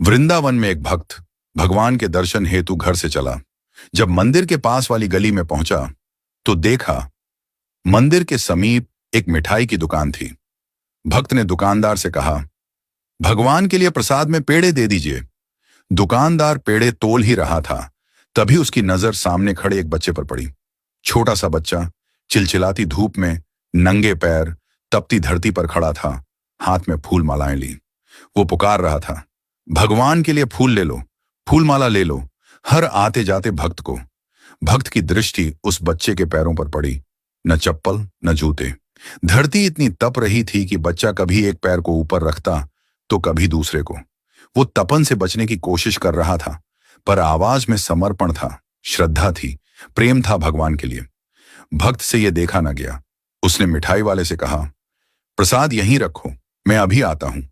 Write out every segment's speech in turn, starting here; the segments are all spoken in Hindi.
वृंदावन में एक भक्त भगवान के दर्शन हेतु घर से चला। जब मंदिर के पास वाली गली में पहुंचा तो देखा मंदिर के समीप एक मिठाई की दुकान थी। भक्त ने दुकानदार से कहा, भगवान के लिए प्रसाद में पेड़े दे दीजिए। दुकानदार पेड़े तोल ही रहा था, तभी उसकी नजर सामने खड़े एक बच्चे पर पड़ी। छोटा सा बच्चा चिलचिलाती धूप में नंगे पैर तपती धरती पर खड़ा था, हाथ में फूल मालाएं ली। वो पुकार रहा था, भगवान के लिए फूल ले लो, फूल माला ले लो। हर आते जाते भक्त की दृष्टि उस बच्चे के पैरों पर पड़ी। न चप्पल न जूते। धरती इतनी तप रही थी कि बच्चा कभी एक पैर को ऊपर रखता तो कभी दूसरे को। वो तपन से बचने की कोशिश कर रहा था, पर आवाज में समर्पण था, श्रद्धा थी, प्रेम था भगवान के लिए। भक्त से यह देखा न गया। उसने मिठाई वाले से कहा, प्रसाद यहीं रखो, मैं अभी आता हूं।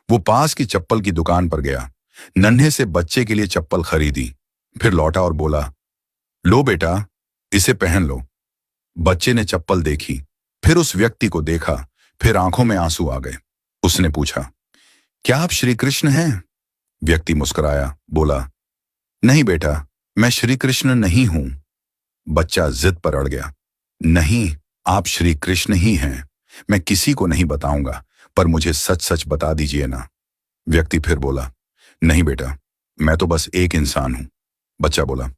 वो पास की चप्पल की दुकान पर गया, नन्हे से बच्चे के लिए चप्पल खरीदी, फिर लौटा और बोला, लो बेटा, इसे पहन लो। बच्चे ने चप्पल देखी, फिर उस व्यक्ति को देखा, फिर आंखों में आंसू आ गए। उसने पूछा, क्या आप श्री कृष्ण हैं? व्यक्ति मुस्कुराया, बोला, नहीं बेटा, मैं श्री कृष्ण नहीं हूं। बच्चा जिद पर अड़ गया, नहीं, आप श्री कृष्ण ही हैं। मैं किसी को नहीं बताऊंगा, पर मुझे सच सच बता दीजिए ना। व्यक्ति फिर बोला, नहीं बेटा, मैं तो बस एक इंसान हूं। बच्चा बोला,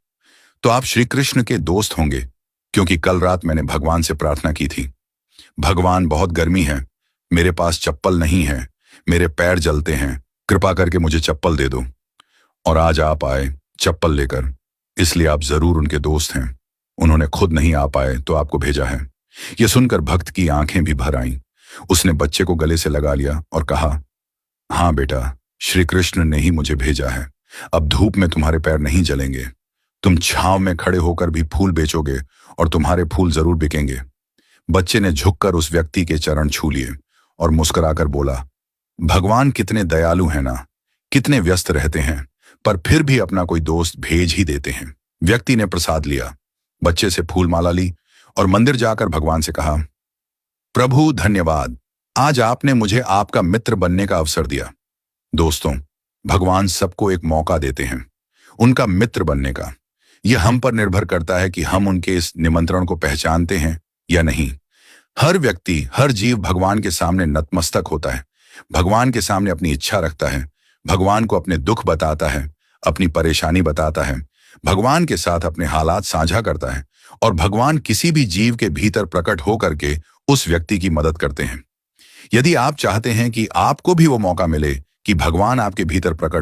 तो आप श्री कृष्ण के दोस्त होंगे, क्योंकि कल रात मैंने भगवान से प्रार्थना की थी। भगवान, बहुत गर्मी है, मेरे पास चप्पल नहीं है, मेरे पैर जलते हैं, कृपा करके मुझे चप्पल दे दो। और आज आप आए चप्पल लेकर, इसलिए आप जरूर उनके दोस्त हैं। उन्होंने खुद नहीं आ पाए तो आपको भेजा है। यह सुनकर भक्त की आंखें भी भर आईं। उसने बच्चे को गले से लगा लिया और कहा, हाँ बेटा, श्री कृष्ण ने ही मुझे भेजा है। अब धूप में तुम्हारे पैर नहीं जलेंगे। तुम छांव में खड़े होकर भी फूल बेचोगे और तुम्हारे फूल जरूर बिकेंगे। बच्चे ने झुककर उस व्यक्ति के चरण छू लिए और मुस्कुराकर बोला, भगवान कितने दयालु हैं ना, कितने व्यस्त रहते हैं, पर फिर भी अपना कोई दोस्त भेज ही देते हैं। व्यक्ति ने प्रसाद लिया, बच्चे से फूल माला ली और मंदिर जाकर भगवान से कहा, प्रभु धन्यवाद, आज आपने मुझे आपका मित्र बनने का अवसर दिया। दोस्तों, भगवान सबको एक मौका देते हैं उनका मित्र बनने का। यह हम पर निर्भर करता है कि हम उनके इस निमंत्रण को पहचानते हैं या नहीं। हर व्यक्ति, हर जीव भगवान के सामने नतमस्तक होता है, भगवान के सामने अपनी इच्छा रखता है, भगवान को अपने दुख बताता है, अपनी परेशानी बताता है, भगवान के साथ अपने हालात साझा करता है, और भगवान किसी भी जीव के भीतर प्रकट होकर के उस व्यक्ति की मदद करते हैं। यदि आप चाहते हैं कि आपको भी वो मौका मिले कि भगवान आपके भीतर प्रकट